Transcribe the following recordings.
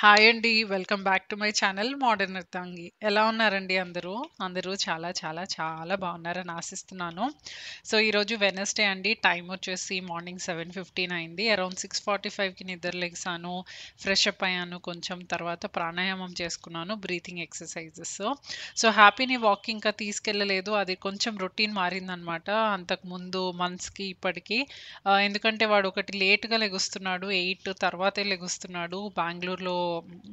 Hi అండి. Welcome back to my channel modern Ardhangi. ఎలా ఉన్నారండి అందరూ? అందరూ చాలా చాలా చాలా బాగున్నారని ఆశిస్తున్నాను. సో, ఈరోజు వెడ్నెస్‌డే అండి. టైమ్ వచ్చేసి మార్నింగ్ 7:15 అయింది. అరౌండ్ 6:45కి నిద్ర లెగిసాను. ఫ్రెష్ అప్ అయ్యాను కొంచెం. తర్వాత ప్రాణాయామం చేసుకున్నాను. Breathing exercises. సో, హ్యాపీని వాకింగ్ ఇంకా తీసుకెళ్ళలేదు. అది కొంచెం రొటీన్ మారిందనమాట. అంతకుముందు మంత్స్‌కి ఇప్పటికి. ఎందుకంటే వాడు ఒకటి లేట్‌గా లెగుస్తున్నాడు. 8 తర్వాతే లెగుస్తున్నాడు. బెంగుళూరులో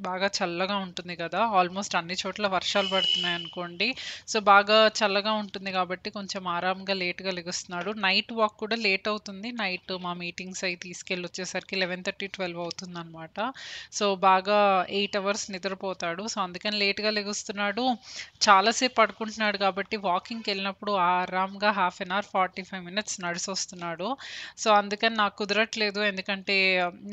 బాగా చల్లగా ఉంటుంది కదా! ఆల్మోస్ట్ అన్ని చోట్ల వర్షాలు పడుతున్నాయనుకోండి. సో, బాగా చల్లగా ఉంటుంది కాబట్టి కొంచెం ఆరాంగా లేట్‌గా లెగుస్తున్నాడు. నైట్ వాక్ కూడా లేట్ అవుతుంది. నైట్ మా మీటింగ్స్ అయి తీసుకెళ్ళొచ్చేసరికి 11:30, 12 అవుతుందనమాట. సో, బాగా 8 అవర్స్ నిద్రపోతాడు. సో, అందుకని లేట్‌గా లెగుస్తున్నాడు. చాలా సేపు పడుకుంటున్నాడు కాబట్టి వాకింగ్‌కెళ్ళినప్పుడు ఆరాంగా హాఫ్ ఎన్ అవర్, 45 మినిట్స్ నడిసొస్తున్నాడు. సో, అందుకని నాకు కుదరట్లేదు. ఎందుకంటే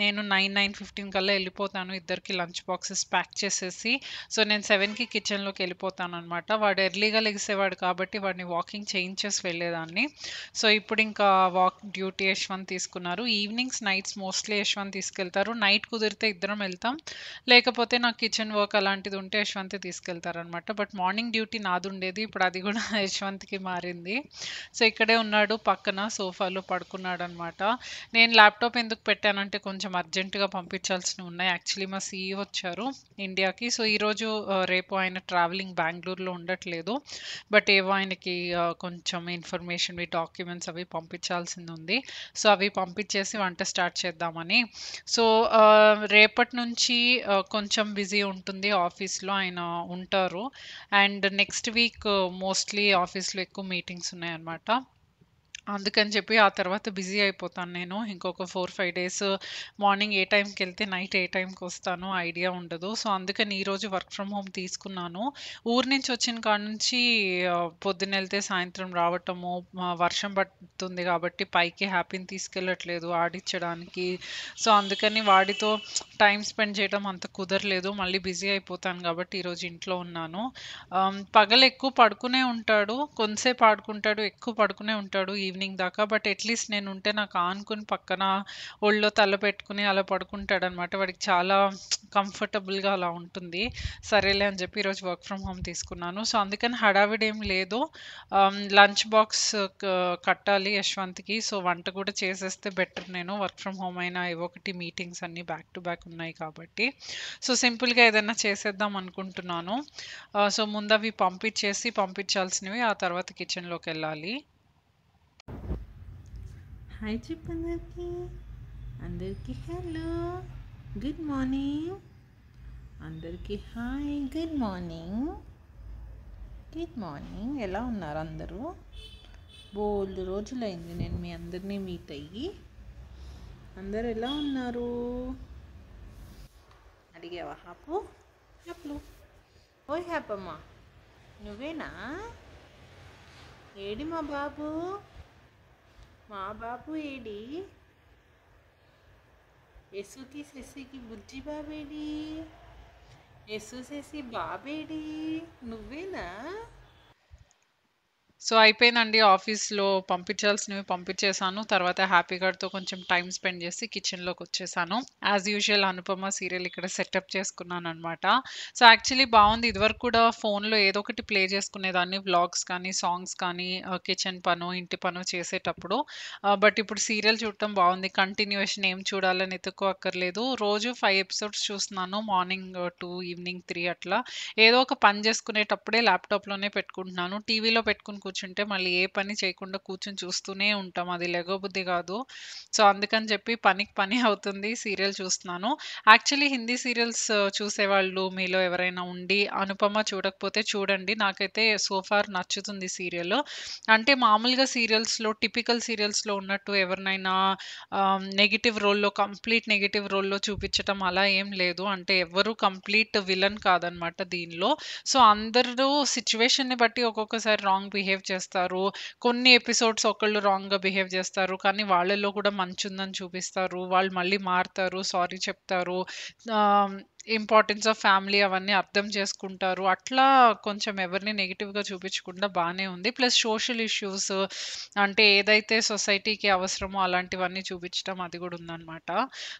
నేను 9:15 కల్లా ఎళ్ళిపోతాను. ఇద్దరికి లంచ్ బాక్సెస్ ప్యాక్ చేసేసి. సో, నేను 7కి కిచెన్‌లోకెళ్ళిపోతాననమాట. వాడు ఎర్లీగా లెగిసేవాడు కాబట్టి వాడిని వాకింగ్ చేయించేసి వెళ్ళేదాన్ని. సో, ఇప్పుడింకా వాక్ డ్యూటీ యశ్వంత్ తీసుకున్నారు. ఈవినింగ్స్, నైట్స్ మోస్ట్‌లీ యశ్వంత్ తీసుకెళ్తారు. నైట్ కుదిరితే ఇద్దరం ఎళ్తాం. లేకపోతే నాకు కిచెన్ వర్క్ అలాంటిది ఉంటే యశ్వంతే తీసుకెళ్తారనమాట. బట్ మార్నింగ్ డ్యూటీ నాదుండేది. ఇప్పుడు అది గూడా యశ్వంత్‌కి మారింది. సో, ఇక్కడే ఉన్నాడు పక్కన సోఫాలో పడుకున్నాడనమాట. నేను ల్యాప్‌టాప్ ఎందుకు పెట్టానంటే కొంచెం అర్జెంట్‌గా పంపించాల్సినవున్నాయి. యాక్చువల్లీ మా సీఈఓ వచ్చారు ఇండియాకి. సో, ఈరోజు రేపు ఆయన ట్రావెలింగ్ బెంగుళూరులో ఉండట్లేదు. బట్ ఏవో ఆయనకి కొంచెం ఇన్ఫర్మేషన్‌వి, డాక్యుమెంట్స్ అవి పంపించాల్సిందుంది. సో, అవి పంపించేసి వంట స్టార్ట్ చేద్దామని. సో, రేపటి నుంచి కొంచెం బిజీ ఉంటుంది ఆఫీస్‌లో. ఆయన ఉంటారు. అండ్ నెక్స్ట్ వీక్ మోస్ట్‌లీ ఆఫీస్‌లో ఎక్కువ మీటింగ్స్ ఉన్నాయన్నమాట. అందుకని చెప్పి ఆ తర్వాత బిజీ అయిపోతాను నేను. ఇంకొక 4, 5 డేస్ మార్నింగ్ ఏ టైంకెళ్తే నైట్ ఏ టైంకొస్తానో ఐడియా ఉండదు. సో, అందుకని ఈరోజు వర్క్ ఫ్రమ్ హోమ్ తీసుకున్నాను. ఊరు నుంచి వచ్చిన కాడ నుంచి పొద్దునెళ్తే సాయంత్రం రావటము, వర్షం పడుతుంది కాబట్టి పైకి హ్యాపీని తీసుకెళ్ళట్లేదు ఆడిచ్చడానికి. సో, అందుకని వాడితో టైమ్ స్పెండ్ చేయడం అంత కుదరలేదు. మళ్ళీ బిజీ అయిపోతాను కాబట్టి ఈరోజు ఇంట్లో ఉన్నాను. పగలెక్కువ పడుకునే ఉంటాడు. కొంతసేపు ఆడుకుంటాడు. ఎక్కువ పడుకునే ఉంటాడు ఈవినింగ్ దాకా. బట్ అట్‌లీస్ట్ నేనుంటే నాకు ఆనుకుని పక్కన ఒళ్ళో తల పెట్టుకొని అలా పడుకుంటాడనమాట. వాడికి చాలా కంఫర్టబుల్‌గా అలా ఉంటుంది. సరేలే అని చెప్పి ఈరోజు వర్క్ ఫ్రమ్ హోమ్ తీసుకున్నాను. సో, అందుకని హడావిడేం లేదు. లంచ్ బాక్స్ క కట్టాలి యశ్వంత్‌కి. సో, వంట కూడా చేసేస్తే బెటర్ నేను. వర్క్ ఫ్రమ్ హోమ్ అయినా ఏవో ఒకటి మీటింగ్స్ అన్నీ బ్యాక్ టు బ్యాక్ ఉన్నాయి కాబట్టి. సో, సింపుల్‌గా ఏదైనా చేసేద్దాం అనుకుంటున్నాను. సో, ముందవి పంపించాల్సినవి. ఆ తర్వాత కిచెన్‌లోకెళ్ళాలి. హాయ్ చెప్పు అందరికి. అందరికి హలో, గుడ్ మార్నింగ్. అందరికి hi, good morning. Good morning. ఎలా ఉన్నారు అందరూ? బోల్డ్ రోజులైంది నేను మీ అందరినీ మీట్ అయ్యి. అందరు ఎలా ఉన్నారు అడిగావా హాపు? హ్యాప్లు. ఓయ్ హ్యాపమ్మా, నువ్వేనా? ఏడి మా బాబు? మా బాబు ఏడి? యసుకి శశికి బుజ్జి బాబేడి? యసు శశి బాబేడి? నువ్వేనా? సో, అయిపోయిందండి ఆఫీస్‌లో పంపించాల్సినవి పంపించేసాను. తర్వాత హ్యాపీ గాడితో కొంచెం టైమ్ స్పెండ్ చేసి కిచెన్‌లోకొచ్చేసాను. యాజ్ యూజువల్ అనుపమ సీరియల్ ఇక్కడ సెటప్ చేసుకున్నాననమాట. సో, యాక్చువల్లీ బావుంది. ఇదివరకు కూడా ఫోన్‌లో ఏదో ఒకటి ప్లే చేసుకునేదాన్ని. వ్లాగ్స్ కానీ, సాంగ్స్ కానీ, కిచెన్ పనో, ఇంటి పనో చేసేటప్పుడు. బట్ ఇప్పుడు సీరియల్ చూడటం బావుంది. కంటిన్యూయేషన్ ఏం చూడాలని ఎతుక్కోక్కర్లేదు. రోజు 5 ఎపిసోడ్స్ చూస్తున్నాను. మార్నింగ్ 2, ఈవినింగ్ 3 అట్లా. ఏదో ఒక పని చేసుకునేటప్పుడే ల్యాప్‌టాప్‌లోనే పెట్టుకుంటున్నాను. టీవీలో పెట్టుకొని కూర్చుంటే మళ్ళీ ఏ పని చేయకుండా కూర్చొని చూస్తూనే ఉంటాం. అది లెగవబుద్ధి కాదు. సో, అందుకని చెప్పి పనికి పని అవుతుంది. సీరియల్ చూస్తున్నాను. యాక్చువల్లీ హిందీ సీరియల్స్ చూసేవాళ్ళు మీలో ఎవరైనా ఉండి అనుపమ చూడకపోతే చూడండి. నాకైతే సో ఫార్ నచ్చుతుంది సీరియల్. అంటే మామూలుగా సీరియల్స్‌లో టిపికల్ సీరియల్స్‌లో ఉన్నట్టు ఎవరినైనా కంప్లీట్ నెగెటివ్ రోల్‌లో చూపించటం అలా ఏం లేదు. అంటే ఎవ్వరు కంప్లీట్ విలన్ కాదనమాట దీనిలో. సో, అందరూ సిట్యుయేషన్‌ని బట్టి ఒక్కొక్కసారి రాంగ్ బిహేవ్ చేస్తారు. కొన్ని ఎపిసోడ్స్ ఒకళ్ళు రాంగ్‌గా బిహేవ్ చేస్తారు. కానీ వాళ్ళలో కూడా మంచుందని చూపిస్తారు. వాళ్ళు మళ్ళీ మారతారు. సారీ చెప్తారు. ఆహ్, ఇంపార్టెన్స్ ఆఫ్ ఫ్యామిలీ అవన్నీ అర్థం చేసుకుంటారు. అట్లా కొంచెం ఎవరిని నెగెటివ్‌గా చూపించకుండా బానే ఉంది. ప్లస్ సోషల్ ఇష్యూస్ అంటే ఏదైతే సొసైటీకి అవసరమో అలాంటివన్నీ చూపించడం అది గూడా ఉందనమాట.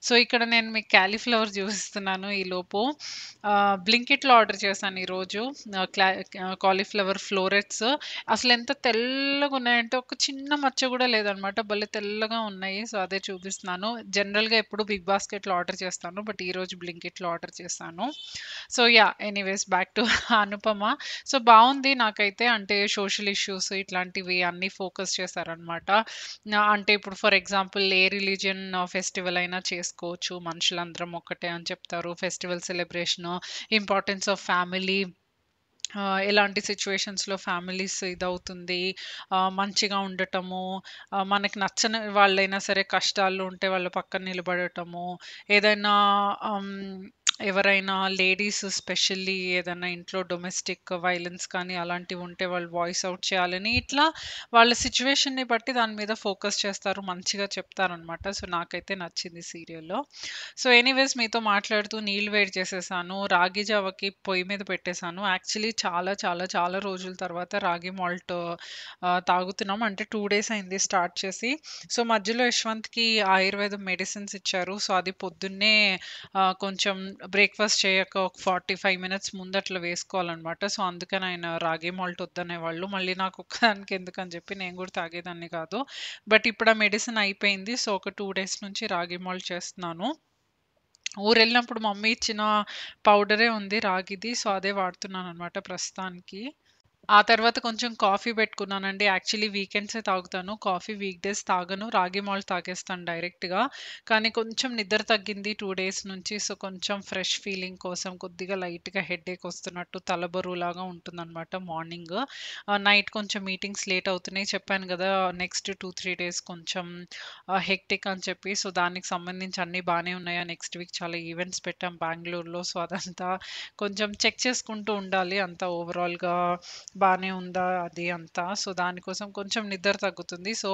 సో, ఇక్కడ నేను మీకు కాలీఫ్లవర్ చూపిస్తున్నాను ఈలోపు. బ్లింకిట్‌లో ఆర్డర్ చేశాను ఈరోజు. కాలీఫ్లవర్ ఫ్లోరెట్స్ అసలెంత తెల్లగున్నాయంటే ఒక చిన్న మచ్చ గూడా లేదనమాట. భలే తెల్లగా ఉన్నాయి. సో, అదే చూపిస్తున్నాను. జనరల్‌గా ఎప్పుడు బిగ్ బాస్కెట్‌లో ఆర్డర్ చేస్తాను. బట్ ఈరోజు బ్లింకిట్‌లో ఆర్డర్ చేశాను. So, yeah! Anyways back to Anupama. So, బావుంది నాకైతే. అంటే సోషల్ ఇష్యూస్ ఇట్లాంటివి అన్నీ ఫోకస్ చేశారనమాట. అంటే ఇప్పుడు for example A religion festival అయినా చేసుకోవచ్చు. మనుషులందరం ఒక్కటే అని చెప్తారు. Festival celebration, importance of family, ఎలాంటి సిట్యుయేషన్స్‌లో ఫ్యామిలీస్ ఇదవుతుంది. మంచిగా ఉండటము, మనకి నచ్చని వాళ్ళైనా సరే కష్టాల్లో ఉంటే వాళ్ళ పక్కన నిలబడటము, ఏదైనా ఆహ్, ఎవరైనా లేడీస్ స్పెషల్లీ ఏదైనా ఇంట్లో డొమెస్టిక్ వైలెన్స్ కానీ అలాంటివి ఉంటే వాళ్ళు వాయిస్ ఔట్ చేయాలని ఇట్లా వాళ్ళ సిట్యుయేషన్‌ని బట్టి దాని మీద ఫోకస్ చేస్తారు. మంచిగా చెప్తారనమాట. సో, నాకైతే నచ్చింది సీరియల్‌లో. సో, ఎనీవేస్ మీతో మాట్లాడుతూ నీళ్ళు వేడి చేసేసాను. రాగి జావకి పొయ్యి మీద పెట్టేసాను. యాక్చువల్లీ చాలా చాలా చాలా రోజుల తర్వాత రాగి మాల్ట్ తాగుతున్నాం. అంటే 2 డేస్ అయింది స్టార్ట్ చేసి. సో, మధ్యలో యశ్వంత్‌కి ఆయుర్వేదం మెడిసిన్స్ ఇచ్చారు. సో, అది పొద్దున్నే కొంచెం బ్రేక్‌ఫాస్ట్ చేయక ఒక 45 మినిట్స్ ముందు అట్లా వేసుకోవాలనమాట. సో, అందుకని ఆయన రాగి మాల్ట్ వద్దనేవాళ్ళు. మళ్ళీ నాకు ఒక్కదానికి ఎందుకని చెప్పి నేను కూడా తాగేదాన్ని కాదు. బట్ ఇప్పుడు ఆ మెడిసిన్ అయిపోయింది. సో, ఒక 2 డేస్ నుంచి రాగి మాల్ట్ చేస్తున్నాను. ఊరెళ్ళినప్పుడు మమ్మీ ఇచ్చిన పౌడరే ఉంది రాగిది. సో, అదే వాడుతున్నాననమాట ప్రస్తుతానికి. ఆ తర్వాత కొంచెం కాఫీ పెట్టుకున్నానండి. యాక్చువల్లీ వీకెండ్సే తాగుతాను. కాఫీ వీక్ డేస్ తాగను. రాగి మాల్ట్ తాగేస్తాను డైరెక్ట్‌గా. కానీ కొంచెం నిద్ర తగ్గింది 2 డేస్ నుంచి. సో, కొంచెం ఫ్రెష్ ఫీలింగ్ కోసం కొద్దిగా లైట్‌గా హెడేక్ వస్తున్నట్టు తల బరువులాగా ఉంటుందనమాట మార్నింగ్. నైట్ కొంచెం మీటింగ్స్ లేట్ అవుతున్నాయి. చెప్పాను గదా! నెక్స్ట్ 2, 3 డేస్ కొంచెం హెక్టిక్ అని చెప్పి. సో, దానికి సంబంధించి అన్నీ బానే ఉన్నాయా? నెక్స్ట్ వీక్ చాలా ఈవెంట్స్ పెట్టాం బెంగుళూరులో. సో, అదంతా కొంచెం చెక్ చేసుకుంటూ ఉండాలి. అంతా ఓవరాల్‌గా బానే ఉందా అది అంతా. సో, దానికోసం కొంచెం నిద్ర తగ్గుతుంది. సో,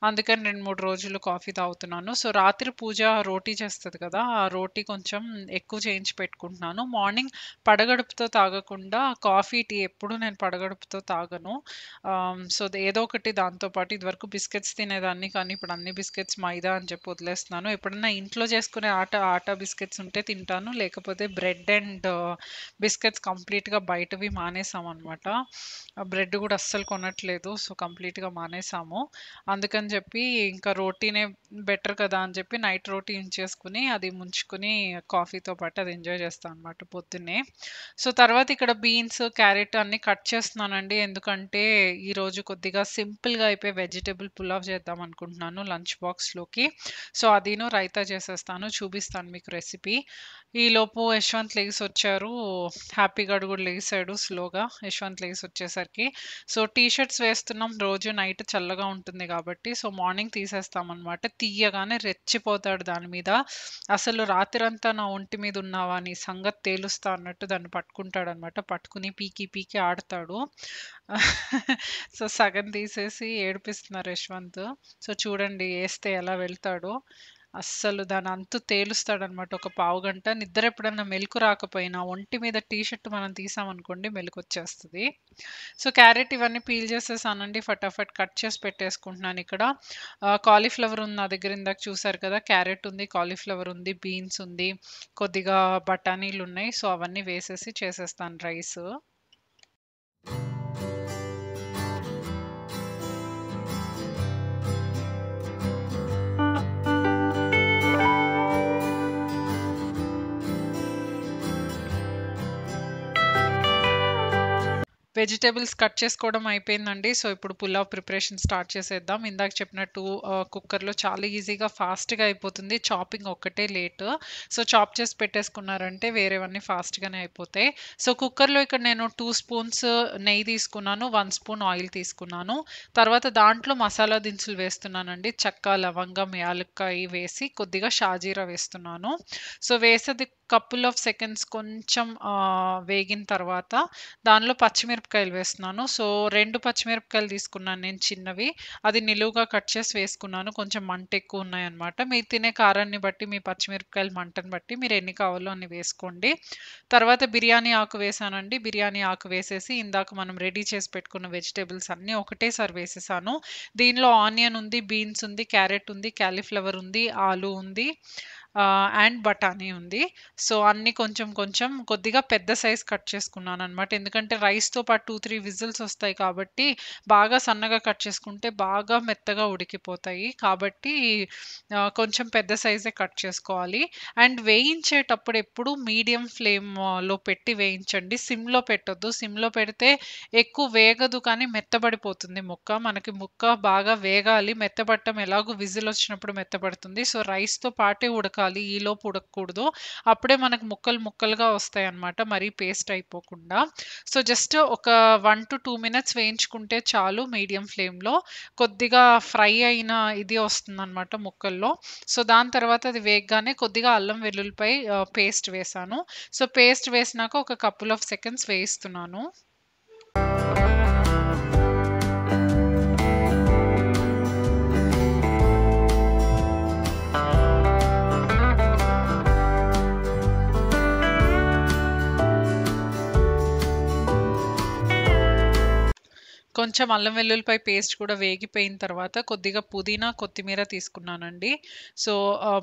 అందుకని 2, 3 రోజులు కాఫీ తాగుతున్నాను. సో, రాత్రి పూజ రోటీ చేస్తది కదా! ఆ రోటీ కొంచెం ఎక్కువ చేయించి పెట్టుకుంటున్నాను. మార్నింగ్ పడగడుపుతో తాగకుండా కాఫీ, టీ ఎప్పుడు నేను పడగడుపుతో తాగను. సో, ఏదో ఒకటి దాంతో పాటు ఇదివరకు బిస్కెట్స్ తినేదాన్ని. కానీ ఇప్పుడు అన్ని బిస్కెట్స్ మైదా అని చెప్పి వదిలేస్తున్నాను. ఎప్పుడన్నా ఇంట్లో చేసుకునే ఆటా బిస్కెట్స్ ఉంటే తింటాను. లేకపోతే బ్రెడ్ అండ్ బిస్కెట్స్ కంప్లీట్‌గా బయటవి మానేసామనమాట. బ్రెడ్ గూడా అస్సలు కొనట్లేదు. సో, కంప్లీట్‌గా మానేసాము. అందుకని జెప్పి ఇంకా రోటీనే బెటర్ కదా! అని జెప్పి నైట్ రోటీ ఉంచేసుకొని, అది ముంచుకొని కాఫీతో పాటు అది ఎంజాయ్ చేస్తా అనమాట పొద్దున్నే. సో, తర్వాత ఇక్కడ బీన్స్, క్యారెట్ అన్నీ కట్ చేస్తున్నానండి. ఎందుకంటే ఈరోజు కొద్దిగా సింపుల్‌గా అయిపోయే వెజిటబుల్ పులావ్ చేద్దాం అనుకుంటున్నాను లంచ్ బాక్స్‌లోకి. సో, అదీను రైతా చేసేస్తాను. చూపిస్తాను మీకు రెసిపీ. ఈలోపు యశ్వంత్ లెగిసొచ్చారు. హ్యాపీ గాడు గూడా లెగిసాడు స్లోగా. యశ్వంత్ లెగిసొచ్చేసరికి. సో, టీ షర్ట్స్ వేస్తున్నాం రోజు నైట్ చల్లగా ఉంటుంది గాబట్టి. సో, మార్నింగ్ తీసేస్తామనమాట. తీయగానే రెచ్చిపోతాడు దాని మీద. అసలు రాత్రంతా నా ఒంటి మీద ఉన్నావా? నీ సంగతి తేలుస్తా అన్నట్టు దాన్ని పట్టుకుంటాడనమాట. పట్టుకుని పీకి పీకి ఆడతాడు. సో, సగం తీసేసి ఏడిపిస్తున్నారు యశ్వంత్. సో, చూడండి ఏస్తే ఎలా వెళ్తాడో. అస్సలు దాని అంతు తేలుస్తాడనమాట ఒక పావుగంట. నిద్ర ఎప్పుడన్నా మెలుకు రాకపోయినా ఒంటి మీద టీ షర్ట్ మనం తీసామనుకోండి మెలుకొచ్చేస్తది. సో, క్యారెట్ ఇవన్నీ పీల్ చేసేసానండి. ఫటాఫట్ కట్ చేసి పెట్టేసుకుంటున్నాను ఇక్కడ. కాలీఫ్లవర్ ఉంది నా దగ్గర ఇందాక చూసారు కదా! క్యారెట్ ఉంది, కాలీఫ్లవర్ ఉంది, బీన్స్ ఉంది, కొద్దిగా బఠానీలున్నాయి. సో, అవన్నీ వేసేసి చేసేస్తాను రైసు. వెజిటబుల్స్ కట్ చేసుకోవడం అయిపోయిందండి. సో, ఇప్పుడు పులావ్ ప్రిపరేషన్ స్టార్ట్ చేసేద్దాం. ఇందాక చెప్పినట్టు కుక్కర్‌లో చాలా ఈజీగా ఫాస్ట్‌గా అయిపోతుంది. చాపింగ్ ఒక్కటే లేటు. సో, చాప్ చేసి పెట్టేసుకున్నారంటే వేరేవన్నీ ఫాస్ట్‌గానే అయిపోతాయి. సో, కుక్కర్‌లో ఇక్కడ నేను 2 స్పూన్స్ నెయ్యి తీసుకున్నాను. 1 స్పూన్ ఆయిల్ తీసుకున్నాను. తర్వాత దాంట్లో మసాలా దినుసులు వేస్తున్నానండి. చెక్క, లవంగం, యాలుక్కాయి వేసి కొద్దిగా షాజీరా వేస్తున్నాను. సో, వేసేది కపుల్ ఆఫ్ సెకండ్స్ కొంచెం వేగిన తర్వాత దానిలో పచ్చిమిరపకాయలు పచ్చిమిరపకాయలు వేస్తున్నాను. సో, 2 పచ్చిమిరపకాయలు తీసుకున్నాను నేను చిన్నవి. అది నిలువుగా కట్ చేసి వేసుకున్నాను. కొంచెం మంటెక్కువున్నాయన్నమాట. మీరు తినే కారాన్ని బట్టి, మీ పచ్చిమిరపకాయల మంటను బట్టి మీరు ఎన్ని కావాలో అన్ని వేసుకోండి. తర్వాత బిర్యానీ ఆకు వేశానండి. బిర్యానీ ఆకు వేసేసి ఇందాక మనం రెడీ చేసి పెట్టుకున్న వెజిటబుల్స్ అన్నీ ఒకటేసారి వేసేసాను. దీనిలో ఆనియన్ ఉంది, బీన్స్ ఉంది, క్యారెట్ ఉంది, కాలీఫ్లవర్ ఉంది, ఆలు ఉంది. అండ్ బఠానీ ఉంది. సో, అన్నీ కొంచెం కొంచెం కొద్దిగా పెద్ద సైజ్ కట్ చేసుకున్నాననమాట. ఎందుకంటే రైస్‌తో పాటు 2, 3 విజిల్స్ ఒస్తాయి కాబట్టి, బాగా సన్నగా కట్ చేసుకుంటే బాగా మెత్తగా ఉడికిపోతాయి. కాబట్టి కొంచెం పెద్ద సైజే కట్ చేసుకోవాలి. అండ్ వేయించేటప్పుడు ఎప్పుడు మీడియం ఫ్లేమ్‌లో పెట్టి వేయించండి. సిమ్‌లో పెట్టొద్దు. సిమ్‌లో పెడితే ఎక్కువ వేగదు కానీ మెత్తబడిపోతుంది ముక్క. మనకి ముక్క బాగా వేగాలి. మెత్తబడటం ఎలాగో విజిల్ వచ్చినప్పుడు మెత్తబడుతుంది. సో, రైస్‌తో పాటే ఉడకాలి. ఈలోపు ఉడకకూడదు. అప్పుడే మనకు ముక్కలు ముక్కలుగా వస్తాయన్నమాట. మరీ పేస్ట్ అయిపోకుండా. సో, జస్ట్ ఒక 1-2 మినిట్స్ వేయించుకుంటే చాలు మీడియం ఫ్లేమ్‌లో. కొద్దిగా ఫ్రై అయిన ఇది వస్తుందన్నమాట ముక్కల్లో. సో, దాని తర్వాత అది వేగగానే కొద్దిగా అల్లం వెల్లుల్లిపాయ పేస్ట్ వేశాను. సో, పేస్ట్ వేసినాక ఒక కపుల్ ఆఫ్ సెకండ్స్ వేయిస్తున్నాను. కొంచెం అల్లం వెల్లుల్లిపాయ పేస్ట్ కూడా వేగిపోయిన తర్వాత కొద్దిగా పుదీనా, కొత్తిమీర తీసుకున్నానండి. సో,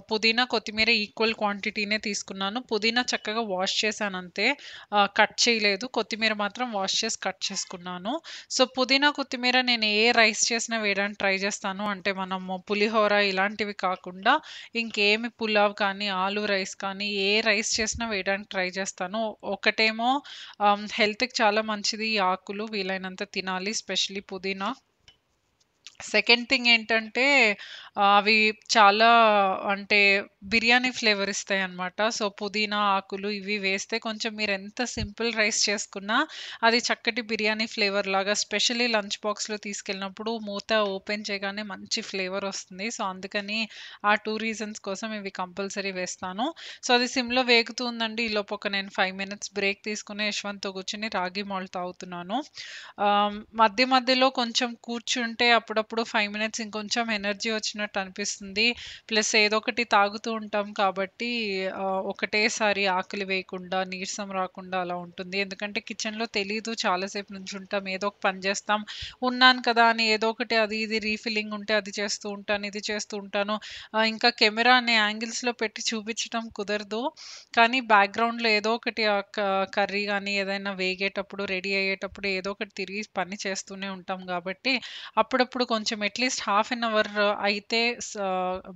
పుదీనా, కొత్తిమీర ఈక్వల్ క్వాంటిటీనే తీసుకున్నాను. పుదీనా చక్కగా వాష్ చేశానంతే. కట్ చేయలేదు. కొత్తిమీర మాత్రం వాష్ చేసి కట్ చేసుకున్నాను. సో, పుదీనా, కొత్తిమీర నేను ఏ రైస్ చేసినా వేయడానికి ట్రై చేస్తాను. అంటే మనము పులిహోర ఇలాంటివి కాకుండా ఇంకేమి పులావ్ కానీ, ఆలు రైస్ కానీ ఏ రైస్ చేసినా వేయడానికి ట్రై చేస్తాను. ఒకటేమో హెల్త్‌కి చాలా మంచిది ఈ ఆకులు. వీలైనంత తినాలి. ఎస్పెషల్లీ పుదీనా. సెకండ్ థింగ్ ఏంటంటే అవి చాలా అంటే బిర్యానీ ఫ్లేవర్ ఇస్తాయన్నమాట. సో, పుదీనా ఆకులు ఇవి వేస్తే కొంచెం మీరెంత సింపుల్ రైస్ చేసుకున్నా అది చక్కటి బిర్యానీ ఫ్లేవర్ లాగా స్పెషల్లీ లంచ్ బాక్స్‌లో తీసుకెళ్ళినప్పుడు మూత ఓపెన్ చేయగానే మంచి ఫ్లేవర్ వస్తుంది. సో, అందుకని ఆ 2 రీజన్స్ కోసం ఇవి కంపల్సరీ వేస్తాను. సో, అది సిమ్‌లో వేగుతూ ఉందండి. ఈలోపు నేను 5 మినిట్స్ బ్రేక్ తీసుకొని యశ్వంత్‌తో కూర్చొని రాగి మాల్ట్ తాగుతున్నాను. మధ్య మధ్యలో కొంచెం కూర్చుంటే అప్పుడప్పుడు 5 మినిట్స్ ఇంకొంచెం ఎనర్జీ వచ్చినట్టు అనిపిస్తుంది. ప్లస్ ఏదో ఒకటి తాగుతూ ఉంటాం కాబట్టి ఒకటేసారి ఆకలి వేయకుండా, నీరసం రాకుండా అలా ఉంటుంది. ఎందుకంటే కిచెన్‌లో తెలీదు చాలా సేపు నుంచుంటాం. ఏదో ఒక పని చేస్తాం. ఉన్నాను కదా అని ఏదో ఒకటి అది ఇది రీఫిల్లింగ్ ఉంటే అది చేస్తూ ఉంటాను, ఇది చేస్తూ ఉంటాను. ఇంకా కెమెరా అనే యాంగిల్స్‌లో పెట్టి చూపించడం కుదరదు. కానీ బ్యాక్‌గ్రౌండ్‌లో ఏదో ఒకటి కర్రీ గానీ ఏదైనా వేగేటప్పుడు, రెడీ అయ్యేటప్పుడు ఏదో ఒకటి తిరిగి పని చేస్తూనే ఉంటాం గాబట్టి, అప్పుడప్పుడు కొంచెం అట్‌లీస్ట్ హాఫ్ ఎన్ అవర్ అయితే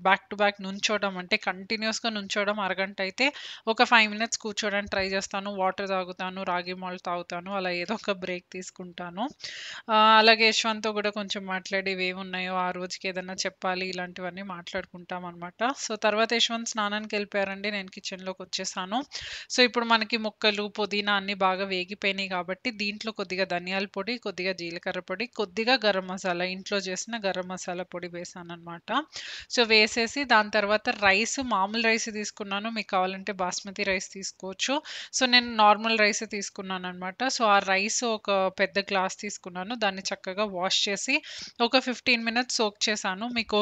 బ్యాక్ టు బ్యాక్ నుంచోవడం అంటే కంటిన్యూయస్‌గా నుంచోవడం అరగంట అయితే ఒక 5 మినిట్స్ కూర్చోవడానికి ట్రై చేస్తాను. వాటర్ తాగుతాను, రాగి మాల్ట్ తాగుతాను. అలా ఏదో ఒక బ్రేక్ తీసుకుంటాను. అలాగే యశ్వంత్‌తో కూడా కొంచెం మాట్లాడేవి ఏమున్నాయో ఆ రోజుకి ఏదన్నా చెప్పాలి ఇలాంటివన్నీ మాట్లాడుకుంటామనమాట. సో, తర్వాత యశ్వంత్ స్నానానికెళ్ళిపోయారండి. నేను కిచెన్‌లోకొచ్చేసాను. సో, ఇప్పుడు మనకి ముక్కలు, పుదీనా అన్నీ బాగా వేగిపోయినాయి కాబట్టి దీంట్లో కొద్దిగా ధనియాల పొడి, కొద్దిగా జీలకర్ర పొడి, కొద్దిగా గరం మసాలా ఇంట్లో చేసిన గరం మసాలా పొడి వేశాననమాట. సో, వేసేసి దాని తర్వాత మామూలు రైస్ తీసుకున్నాను. మీకు కావాలంటే బాస్మతి రైస్ తీసుకోవచ్చు. సో, నేను నార్మల్ రైసే తీసుకున్నాననమాట. సో, ఆ రైస్ ఒక పెద్ద గ్లాస్ తీసుకున్నాను. దాన్ని చక్కగా వాష్ చేసి ఒక 15 మినిట్స్ సోక్ చేశాను. మీకు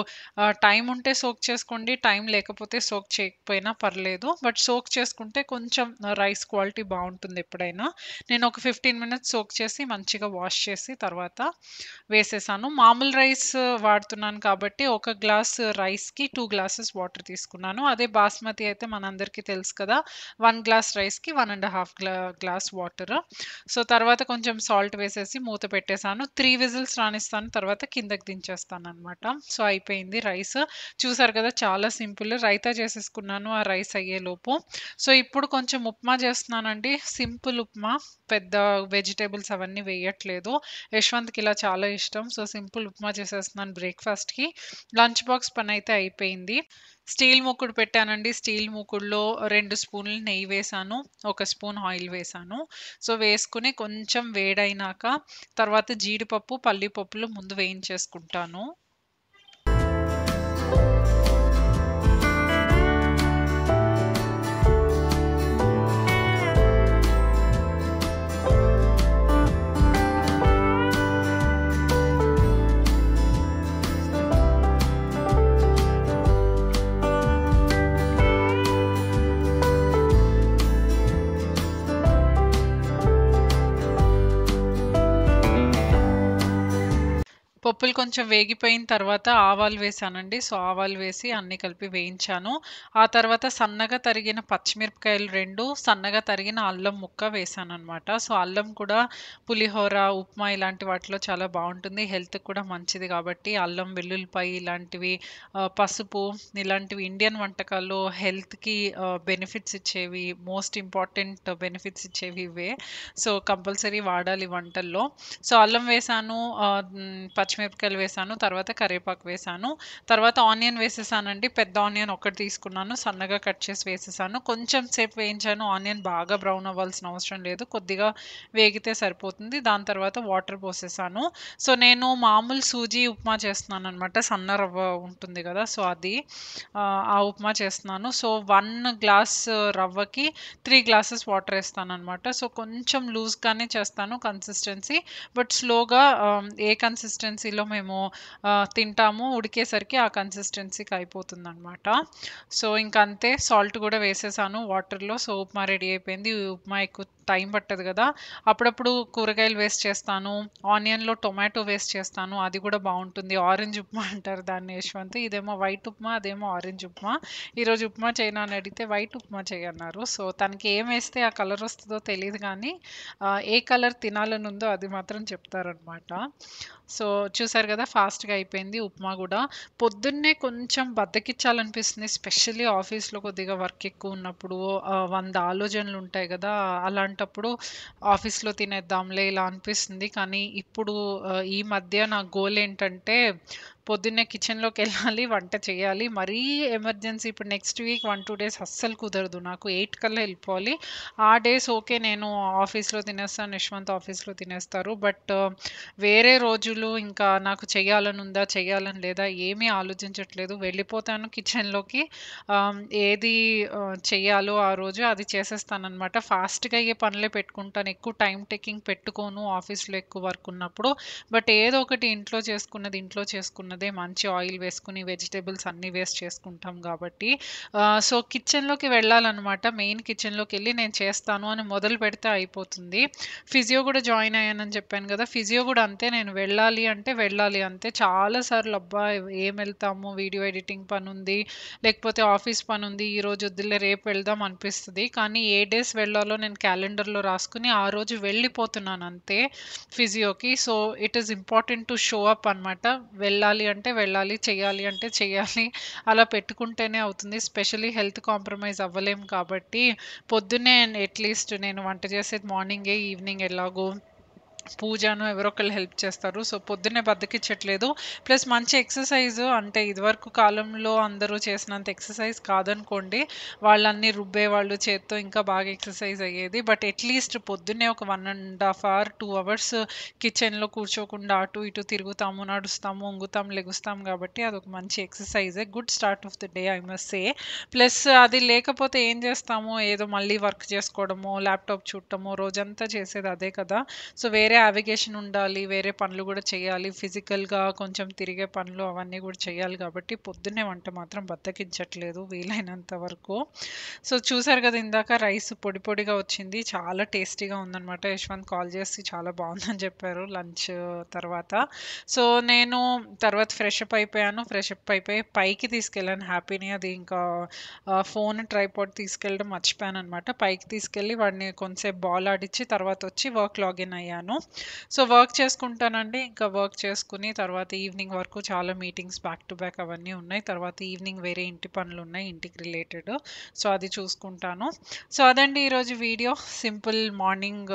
టైం ఉంటే సోక్ చేసుకోండి. టైం లేకపోతే సోక్ చేయకపోయినా పర్లేదు. బట్ సోక్ చేసుకుంటే కొంచెం రైస్ క్వాలిటీ బావుంటుంది ఎప్పుడైనా. నేను ఒక 15 మినిట్స్ సోక్ చేసి మంచిగా వాష్ చేసి తర్వాత వేసేసాను. మామూలు రైస్ వాడుతున్నాను కాబట్టి ఒక గ్లాస్ రైస్‌కి 2 గ్లాసెస్ వాటర్ తీసుకున్నాను. అదే బాస్మతి అయితే మనందరికీ తెలుసు కదా! 1 గ్లాస్ రైస్‌కి 1 ½ గ్లాస్ వాటర్. సో, తర్వాత కొంచెం సాల్ట్ వేసేసి మూత పెట్టేసాను. 3 విజిల్స్ రానిస్తాను. తర్వాత కిందకి దించేస్తాననమాట. సో, అయిపోయింది రైస్. చూసారు కదా! చాలా సింపుల్. రైతా చేసేసుకున్నాను ఆ రైస్ అయ్యేలోపు. సో, ఇప్పుడు కొంచెం ఉప్మా చేస్తున్నానండి. సింపుల్ ఉప్మా. పెద్ద వెజిటబుల్స్ అవన్నీ వేయట్లేదు. యశ్వంత్‌కి ఇలా చాలా ఇష్టం. సో, సింపుల్ ఉప్మా చేసేస్తున్నాను బ్రేక్‌ఫాస్ట్‌కి. లంచ్ బాక్స్ పనైతే అయిపోయింది. స్టీల్ మూకుడు పెట్టానండి. స్టీల్ మూకుడులో 2 స్పూన్లు నెయ్యి వేశాను. ఒక స్పూన్ ఆయిల్ వేశాను. సో, వేసుకొని కొంచెం వేడైనాక తర్వాత జీడిపప్పు, పల్లి పప్పులు ముందు వేయించేసుకుంటాను. పప్పులు కొంచెం వేగిపోయిన తర్వాత ఆవాలు వేశానండి. సో, ఆవాలు వేసి అన్నీ కలిపి వేయించాను. ఆ తర్వాత సన్నగా తరిగిన పచ్చిమిరపకాయలు 2, సన్నగా తరిగిన అల్లం ముక్క వేశాననమాట. సో, అల్లం కూడా పులిహోర, ఉప్మా ఇలాంటి వాటిలో చాలా బావుంటుంది. హెల్త్‌కి కూడా మంచిది కాబట్టి అల్లం, వెల్లుల్లిపాయ ఇలాంటివి పసుపు ఇలాంటివి ఇండియన్ వంటకాల్లో హెల్త్‌కి బెనిఫిట్స్ ఇచ్చేవి, మోస్ట్ ఇంపార్టెంట్ బెనిఫిట్స్ ఇచ్చేవి ఇవే. సో, కంపల్సరీ వాడాలి వంటల్లో. సో, అల్లం వేశాను, పచ్చిమిరపకాయలు వేశాను, తర్వాత కరివేపాకు వేశాను. తర్వాత ఆనియన్ వేసేసానండి. పెద్ద ఆనియన్ ఒకటి తీసుకున్నాను. సన్నగా కట్ చేసి వేసేసాను. కొంచెం సేపు వేయించాను. ఆనియన్ బాగా బ్రౌన్ అవ్వాల్సిన అవసరం లేదు. కొద్దిగా వేగితే సరిపోతుంది. దాని తర్వాత వాటర్ పోసేసాను. సో, నేను మామూలు సూజీ ఉప్మా చేస్తున్నాననమాట. సన్న రవ్వ ఉంటుంది గదా! సో, అది ఆ ఉప్మా చేస్తున్నాను. సో, 1 గ్లాస్ రవ్వకి 3 గ్లాసెస్ వాటర్ ఏస్తాననమాట. సో, కొంచెం లూజ్‌గానే చేస్తాను కన్సిస్టెన్సీ. బట్ స్లోగా ఏ కన్సిస్టెన్సీలో మేము తింటామో ఉడికేసరికి ఆ కన్సిస్టెన్సీకి అయిపోతుందనమాట. సో, ఇంకంతే సాల్ట్ గూడా వేసేసాను వాటర్‌లో. సో, ఉప్మా రెడీ అయిపోయింది. ఈ ఉప్మా ఎక్కువ టైం పట్టదు గదా! అప్పుడప్పుడు కూరగాయలు వేస్ట్ చేస్తాను. ఆనియన్‌లో టొమాటో వేస్ట్ చేస్తాను. అది గూడా బావుంటుంది. ఆరెంజ్ ఉప్మా అంటారు దాన్ని యశ్వంత్. ఇదేమో వైట్ ఉప్మా, అదేమో ఆరెంజ్ ఉప్మా. ఈరోజు ఉప్మా చేయనా అని అడిగితే వైట్ ఉప్మా చెయ్యన్నారు. సో, తనకి ఏమేస్తే ఆ కలర్ వస్తదో తెలీదు గానీ ఏ కలర్ తినాలని ఉందో అది మాత్రం చెప్తారనమాట. సో, చూసారు గదా! ఫాస్ట్‌గా అయిపోయింది ఉప్మా గూడా. పొద్దున్నే కొంచెం బద్ధకిచ్చాలనిపిస్తుంది. స్పెషల్లీ ఆఫీస్‌లో కొద్దిగా వర్క్ ఎక్కువున్నప్పుడు 100 ఆలోచనలుంటాయి గదా! అలాంటప్పుడు ఆఫీస్‌లో తినేద్దాంలే ఇలా అనిపిస్తుంది. కానీ ఇప్పుడు ఈ మధ్య నా గోల్ ఏంటంటే పొద్దున్నే కిచెన్‌లోకెళ్ళాలి, వంట చేయాలి. మరీ ఎమర్జెన్సీ ఇప్పుడు నెక్స్ట్ వీక్ 1, 2 డేస్ అస్సలు కుదరదు. నాకు 8 కల్లా ఎళ్ళిపోవాలి. ఆ డేస్ ఓకే. నేను ఆఫీస్‌లో తినేస్తాను. యశ్వంత్ ఆఫీస్‌లో తినేస్తారు. బట్ వేరే రోజులు ఇంకా నాకు చెయ్యాలనుందా? చెయ్యాలని లేదా? ఏమీ ఆలోచించట్లేదు. వెళ్ళిపోతాను కిచెన్‌లోకి. ఏది చెయ్యాలో ఆ రోజు అది చేసేస్తాననమాట. ఫాస్ట్‌గా అయ్యే పనులే పెట్టుకుంటాను. ఎక్కువ టైమ్ టేకింగ్ పెట్టుకోను ఆఫీస్‌లో ఎక్కువ వర్క్ ఉన్నప్పుడు. బట్ ఏదో ఒకటి ఇంట్లో చేసుకున్నదే మంచి ఆయిల్ వేసుకొని వెజిటబుల్స్ అన్నీ వేస్ట్ చేసుకుంటాం గాబట్టి సో, కిచెన్‌లోకి వెళ్ళాలనమాట. మెయిన్ కిచెన్‌లోకెళ్ళి నేను చేస్తాను అని మొదలుపెడితే అయిపోతుంది. ఫిజియో గూడా జాయిన్ అయ్యానని చెప్పాను గదా! ఫిజియో గూడా అంతే. నేను వెళ్ళాలి అంటే వెళ్ళాలి అంతే. చాలా సార్లు అబ్బా! ఏమెళ్తాము వీడియో ఎడిటింగ్ పనుంది, లేకపోతే ఆఫీస్ పనుంది, ఈరోజు వద్దులే రేపు వెళ్దాం అనిపిస్తది. కానీ ఏ డేస్ వెళ్ళాలో నేను క్యాలెండర్‌లో రాసుకొని ఆ రోజు వెళ్ళిపోతున్నాను అంతే ఫిజియోకి. So, it is important to show up అనమాట. వెళ్ళాలి అంటే వెళ్ళాలి, చెయ్యాలి అంటే చెయ్యాలి. అలా పెట్టుకుంటేనే అవుతుంది. స్పెషల్లీ హెల్త్ కాంప్రమైజ్ అవ్వలేం కాబట్టి పొద్దున్నే అట్‌లీస్ట్ నేను వంట చేసేది మార్నింగే, ఈవినింగ్ ఎలాగో పూజను ఎవరో ఒకళ్ళు హెల్ప్ చేస్తారు. సో, పొద్దున్నే బద్ధకిచ్చట్లేదు. ప్లస్ మంచి ఎక్సర్‌సైజ్ అంటే ఇదివరకు కాలంలో అందరూ చేసినంత ఎక్సర్‌సైజ్ కాదనుకోండి. వాళ్ళన్నీ రుబ్బేవాళ్ళు చేత్తో ఇంకా బాగా ఎక్సర్‌సైజ్ అయ్యేది. బట్ అట్‌లీస్ట్ పొద్దున్నే ఒక 1 ½ అవర్, 2 అవర్స్ కిచెన్‌లో కూర్చోకుండా అటు ఇటు తిరుగుతాము, నడుస్తాము, ఒంగుతాం, లెగుస్తాం కాబట్టి అదొక మంచి ఎక్సర్‌సైజే. Good start of the day I must say. Plus అది లేకపోతే ఏం చేస్తాము? ఏదో మళ్ళీ వర్క్ చేసుకోవడమో, ల్యాప్‌టాప్ చూడటమో రోజంతా చేసేది అదే కదా! సో, వేరే యావిగేషన్ ఉండాలి. వేరే పనులు గూడా చేయాలి. ఫిజికల్‌గా కొంచెం తిరిగే పనులు అవన్నీ గూడా చేయాలి గాబట్టి పొద్దున్నే వంట మాత్రం బద్ధకించట్లేదు వీలైనంత వరకు. సో, చూసారు గదా! ఇందాక రైస్ పొడి పొడిగా వచ్చింది. చాలా టేస్టీగా ఉందనమాట. యశ్వంత్ కాల్ చేసి చాలా బావుందని చెప్పారు లంచ్ తర్వాత. సో, నేను తర్వాత ఫ్రెషప్ అయిపోయాను. ఫ్రెషప్ అయిపోయి పైకి తీసుకెళ్ళాను హ్యాపీని. అది ఇంకా ఫోన్, ట్రైపాడ్ తీసుకెళ్ళడం మర్చిపోయాననమాట. పైకి తీసుకెళ్ళి వాడిని కొంతసేపు బాల్ ఆడిచ్చి తర్వాతొచ్చి వర్క్ లాగిన్ అయ్యాను. సో, వర్క్ చేసుకుంటానండి. ఇంకా వర్క్ చేసుకొని తర్వాత ఈవినింగ్ వరకు చాలా మీటింగ్స్ బ్యాక్ టు బ్యాక్ అవన్నీ ఉన్నాయి. తర్వాత ఈవినింగ్ వేరే ఇంటి పనులున్నాయి ఇంటికి రిలేటెడ్. సో, అది చూసుకుంటాను. సో, అదండి ఈరోజు వీడియో. Simple morning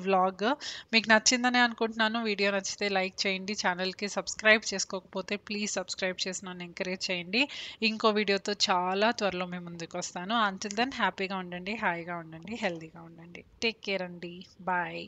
vlog. మీకు నచ్చిందనే అనుకుంటున్నాను. వీడియో నచ్చితే లైక్ చేయండి. ఛానల్‌కి సబ్స్క్రైబ్ చేసుకోకపోతే ప్లీజ్ సబ్స్క్రైబ్ చేసి నన్ను ఎంకరేజ్ చేయండి. ఇంకో వీడియోతో చాలా త్వరలో మీ ముందుకొస్తాను. అంటిల్ దెన్ హ్యాపీగా ఉండండి, హాయిగా ఉండండి, హెల్తీగా ఉండండి. టేక్ కేర్ అండి. బాయ్.